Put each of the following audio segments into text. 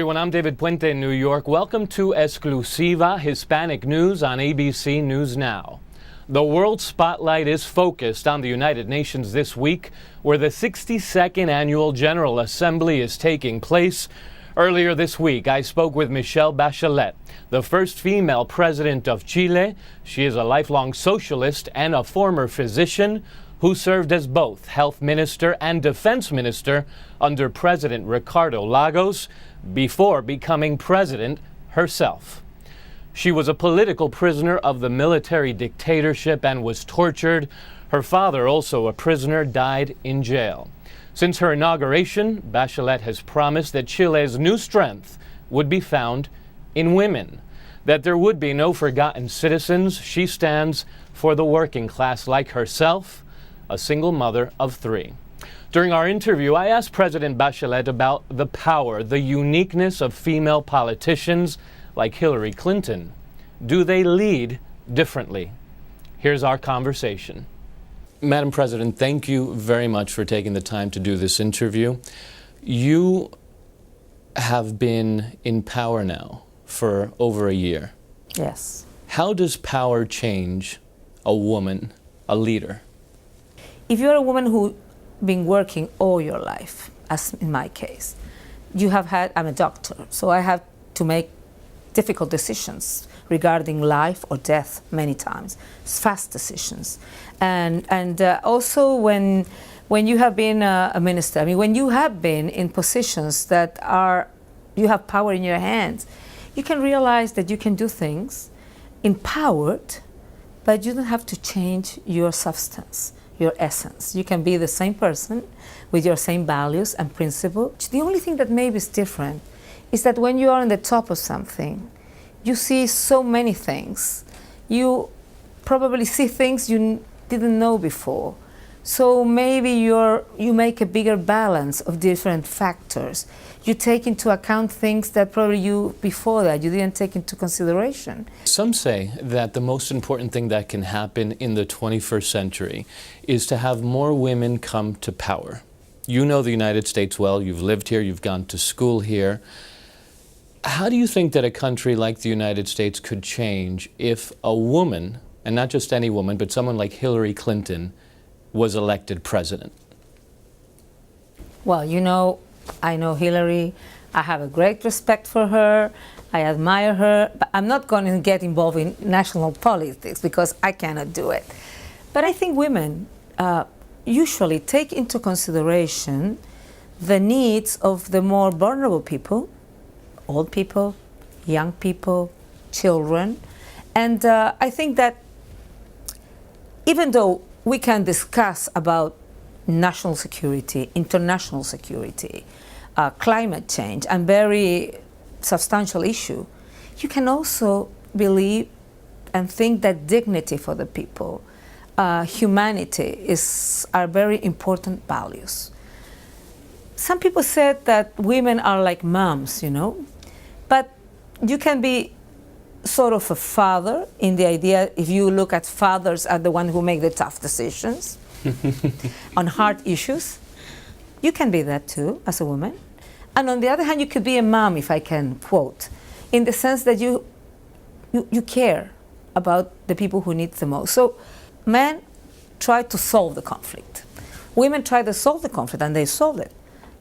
everyone. I'm David Puente in New York. Welcome to Exclusiva Hispanic News on ABC News Now. The world spotlight is focused on the United Nations this week, where the 62nd Annual General Assembly is taking place. Earlier this week, I spoke with Michelle Bachelet, the first female president of Chile. She is a lifelong socialist and a former physician who served as both health minister and defense minister under President Ricardo Lagos before becoming president herself. She was a political prisoner of the military dictatorship and was tortured. Her father, also a prisoner, died in jail. Since her inauguration, Bachelet has promised that Chile's new strength would be found in women, that there would be no forgotten citizens. She stands for the working class like herself, a single mother of three. During our interview, I asked President Bachelet about the power, the uniqueness of female politicians like Hillary Clinton. Do they lead differently? Here's our conversation. Madam President, thank you very much for taking the time to do this interview. You have been in power now for over a year. Yes. How does power change a woman, a leader? If you're a woman who's been working all your life, as in my case, I'm a doctor, so I have to make difficult decisions regarding life or death many times. It's fast decisions. And also when you have been a minister, when you have been in positions that you have power in your hands, you can realize that you can do things empowered, but you don't have to change your substance, your essence. You can be the same person with your same values and principles. The only thing that maybe is different is that when you are on the top of something, you see so many things. You probably see things you didn't know before. So maybe you make a bigger balance of different factors. You take into account things that probably before that you didn't take into consideration. Some say that the most important thing that can happen in the 21st century is to have more women come to power. You know the United States well, you've lived here, you've gone to school here. How do you think that a country like the United States could change if a woman, and not just any woman, but someone like Hillary Clinton, was elected president? Well, I know Hillary. I have a great respect for her. I admire her. But I'm not going to get involved in national politics because I cannot do it. But I think women usually take into consideration the needs of the more vulnerable people, old people, young people, children. And I think that even though we can discuss about national security, international security, climate change, and very substantial issue, you can also believe and think that dignity for the people, humanity are very important values. Some people said that women are like moms, but you can be sort of a father in the idea, if you look at fathers are the one who make the tough decisions on hard issues. You can be that too as a woman. And on the other hand, you could be a mom, if I can quote, in the sense that you care about the people who need the most. So men try to solve the conflict. Women try to solve the conflict, and they solve it,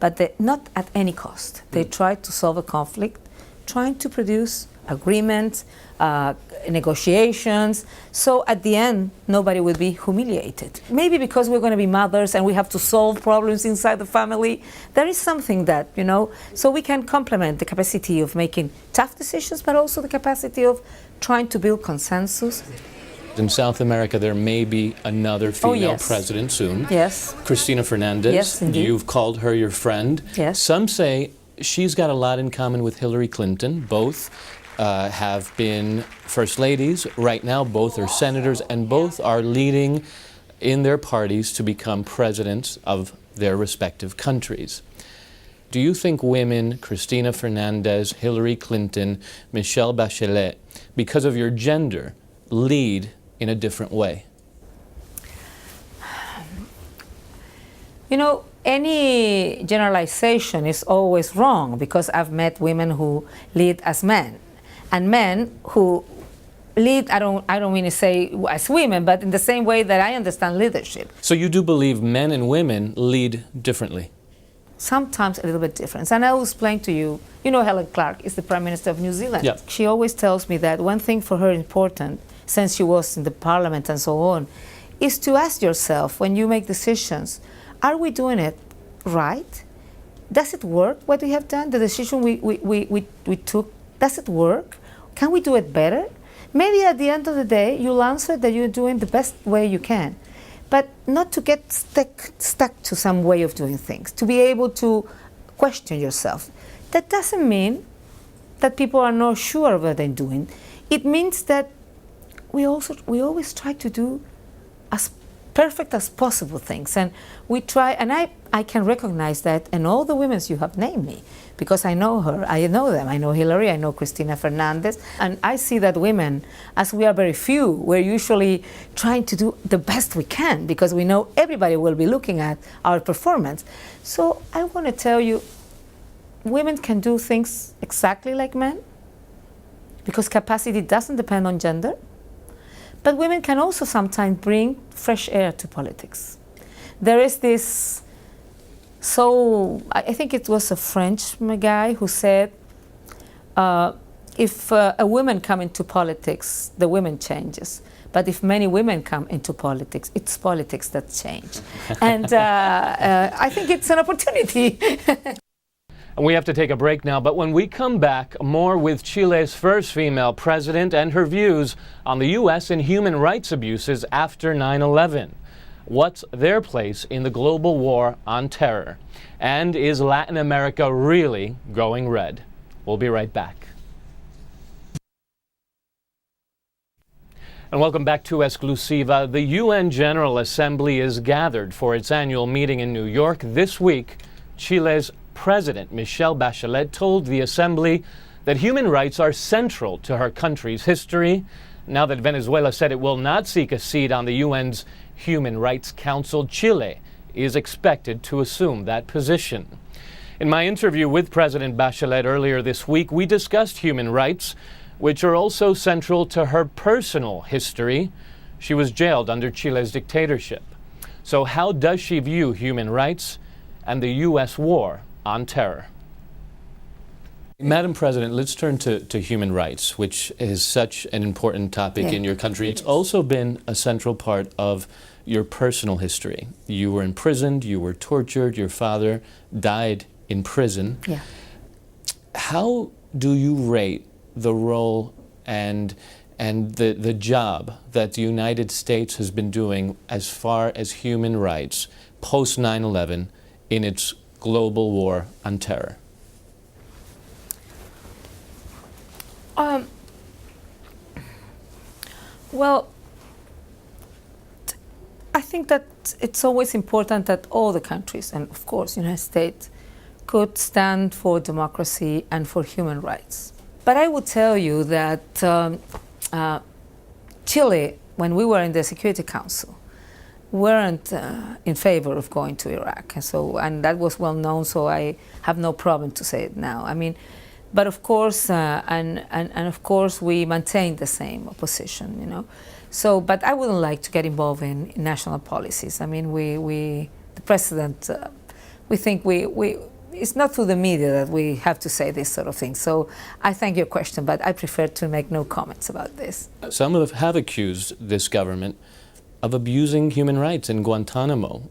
but not at any cost. They try to solve a conflict, trying to produce agreements, negotiations, so at the end nobody will be humiliated. Maybe because we're going to be mothers and we have to solve problems inside the family, there is something that, so we can complement the capacity of making tough decisions, but also the capacity of trying to build consensus. In South America, there may be another female president soon. Yes. Cristina Fernandez. Yes, indeed. You've called her your friend. Yes. Some say she's got a lot in common with Hillary Clinton. Both have been first ladies. Right now, both are senators, and both are leading in their parties to become presidents of their respective countries. Do you think women, Cristina Fernandez, Hillary Clinton, Michelle Bachelet, because of your gender, lead in a different way? You know, any generalization is always wrong, because I've met women who lead as men, and men who lead, I don't mean to say as women, but in the same way that I understand leadership. So you do believe men and women lead differently? Sometimes a little bit different. And I will explain to you, you know, Helen Clark is the Prime Minister of New Zealand. Yeah. She always tells me that one thing for her important, since she was in the parliament and so on, is to ask yourself, when you make decisions, are we doing it right? Does it work, what we have done? The decision we took, does it work? Can we do it better? Maybe at the end of the day, you'll answer that you're doing the best way you can, but not to get stuck to some way of doing things, to be able to question yourself. That doesn't mean that people are not sure of what they're doing. It means that we always try to do as perfect as possible things, and we try, and I can recognize that in all the women you have named me, because I know her, I know them, I know Hillary, I know Cristina Fernandez, and I see that women, as we are very few, we're usually trying to do the best we can, because we know everybody will be looking at our performance. So I want to tell you, women can do things exactly like men, because capacity doesn't depend on gender. But women can also sometimes bring fresh air to politics. There is this, I think it was a French guy who said, if a woman come into politics, the women changes. But if many women come into politics, it's politics that change. And I think it's an opportunity. And we have to take a break now, but when we come back, more with Chile's first female president and her views on the U.S. and human rights abuses after 9/11. What's their place in the global war on terror? And is Latin America really going red? We'll be right back. And welcome back to Exclusiva. The UN General Assembly is gathered for its annual meeting in New York this week. Chile's President Michelle Bachelet told the Assembly that human rights are central to her country's history. Now that Venezuela said it will not seek a seat on the UN's Human Rights Council, Chile is expected to assume that position. In my interview with President Bachelet earlier this week, we discussed human rights, which are also central to her personal history. She was jailed under Chile's dictatorship. So how does she view human rights and the U.S. war on terror? Madam President, let's turn to human rights, which is such an important topic in your country. It's also been a central part of your personal history. You were imprisoned, you were tortured, your father died in prison. Yeah. How do you rate the role and the job that the United States has been doing as far as human rights post 9/11 in its global war on terror? Well, I think that it's always important that all the countries, and of course United States, could stand for democracy and for human rights. But I would tell you that Chile, when we were in the Security Council, weren't in favor of going to Iraq, and that was well known. So I have no problem to say it now. I mean, but of course, and of course, we maintained the same position, you know. So, but I wouldn't like to get involved in national policies. I mean, the president, we think it's not through the media that we have to say this sort of thing. So I thank your question, but I prefer to make no comments about this. Some have accused this government of abusing human rights in Guantanamo,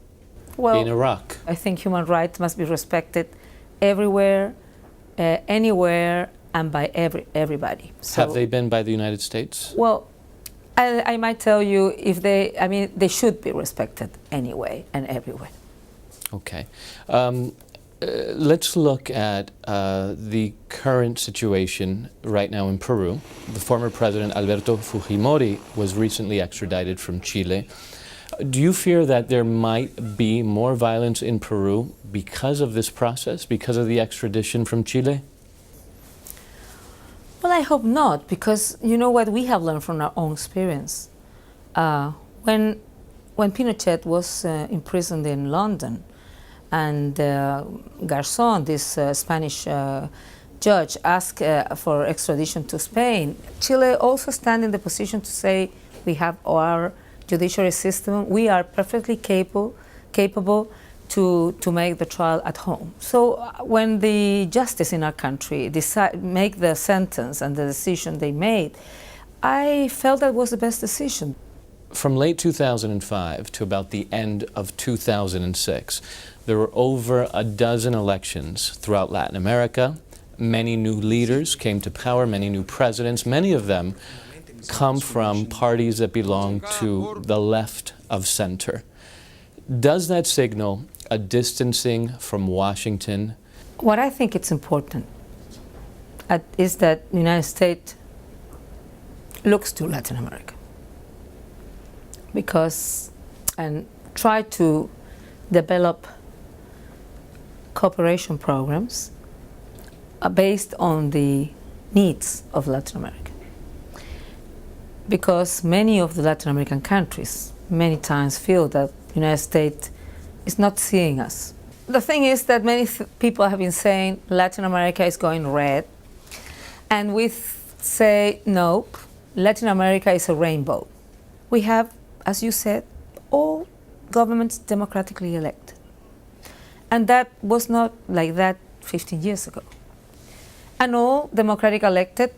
in Iraq. I think human rights must be respected everywhere, anywhere, and by everybody. So, have they been by the United States? Well, I might tell you, they should be respected anyway and everywhere. Okay. Let's look at the current situation right now in Peru. The former president Alberto Fujimori was recently extradited from Chile. Do you fear that there might be more violence in Peru because of this process, because of the extradition from Chile? Well, I hope not, because you know what we have learned from our own experience. When Pinochet was imprisoned in London, and Garzón, this Spanish judge, asked for extradition to Spain, Chile also stands in the position to say we have our judiciary system, we are perfectly capable to make the trial at home. So when the justice in our country make the sentence and the decision they made, I felt that was the best decision. From late 2005 to about the end of 2006, there were over a dozen elections throughout Latin America. Many new leaders came to power, many new presidents. Many of them come from parties that belong to the left of center. Does that signal a distancing from Washington? What I think it's important is that the United States looks to Latin America and try to develop cooperation programs based on the needs of Latin America. Because many of the Latin American countries many times feel that the United States is not seeing us. The thing is that many people have been saying Latin America is going red, and we say no, Latin America is a rainbow. We have, as you said, all governments democratically elected. And that was not like that 15 years ago. And all democratically elected,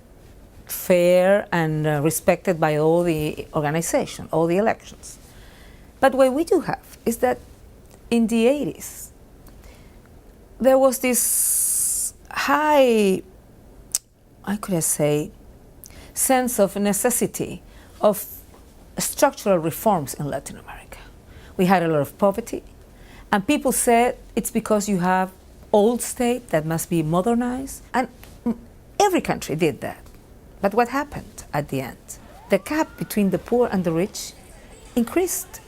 fair and respected by all the organizations, all the elections. But what we do have is that in the 80s, there was this high, how could I say, sense of necessity of structural reforms in Latin America. We had a lot of poverty, and people said it's because you have old state that must be modernized, and every country did that. But what happened at the end? The gap between the poor and the rich increased.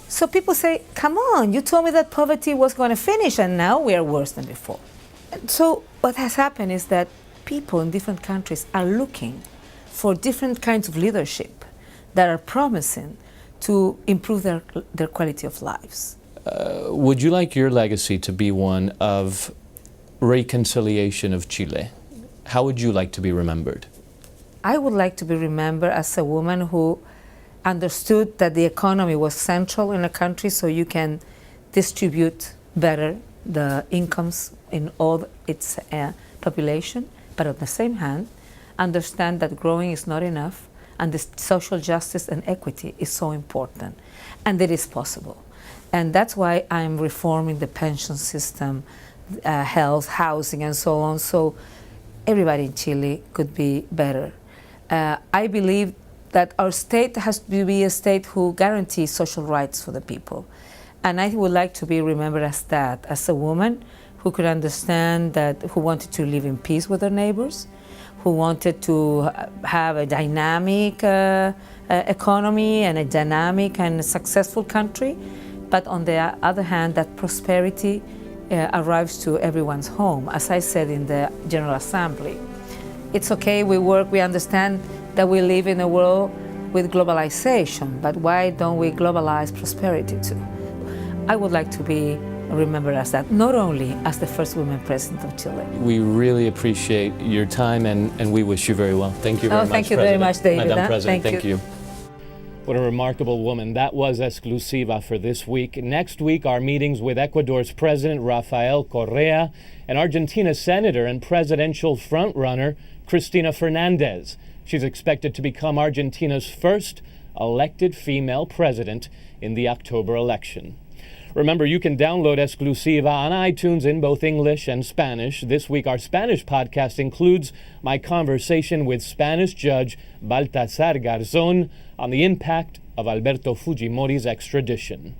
So people say, come on, you told me that poverty was going to finish, and now we are worse than before. And so what has happened is that people in different countries are looking for different kinds of leadership that are promising to improve their quality of lives. Would you like your legacy to be one of reconciliation of Chile? How would you like to be remembered? I would like to be remembered as a woman who understood that the economy was central in a country, so you can distribute better the incomes in all its population, but on the same hand, understand that growing is not enough, and the social justice and equity is so important, and it is possible. And that's why I'm reforming the pension system, health, housing, and so on, so everybody in Chile could be better. I believe that our state has to be a state who guarantees social rights for the people. And I would like to be remembered as that, as a woman who could understand that, who wanted to live in peace with her neighbors, who wanted to have a dynamic economy and a dynamic and successful country, but on the other hand, that prosperity arrives to everyone's home. As I said in the General Assembly, it's okay, we work, we understand that we live in a world with globalization, but why don't we globalize prosperity too? I would like to be remembered as that, not only as the first woman president of Chile. We really appreciate your time, and we wish you very well. Thank you very much, thank you very much, David. Madam President, Thank you. What a remarkable woman. That was Exclusiva for this week. Next week, our meetings with Ecuador's President Rafael Correa and Argentina's Senator and presidential frontrunner Cristina Fernandez. She's expected to become Argentina's first elected female president in the October election. Remember, you can download Exclusiva on iTunes in both English and Spanish. This week, our Spanish podcast includes my conversation with Spanish Judge Baltasar Garzón on the impact of Alberto Fujimori's extradition.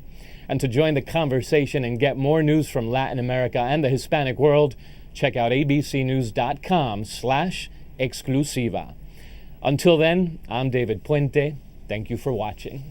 And to join the conversation and get more news from Latin America and the Hispanic world, check out abcnews.com/exclusiva. Until then, I'm David Puente. Thank you for watching.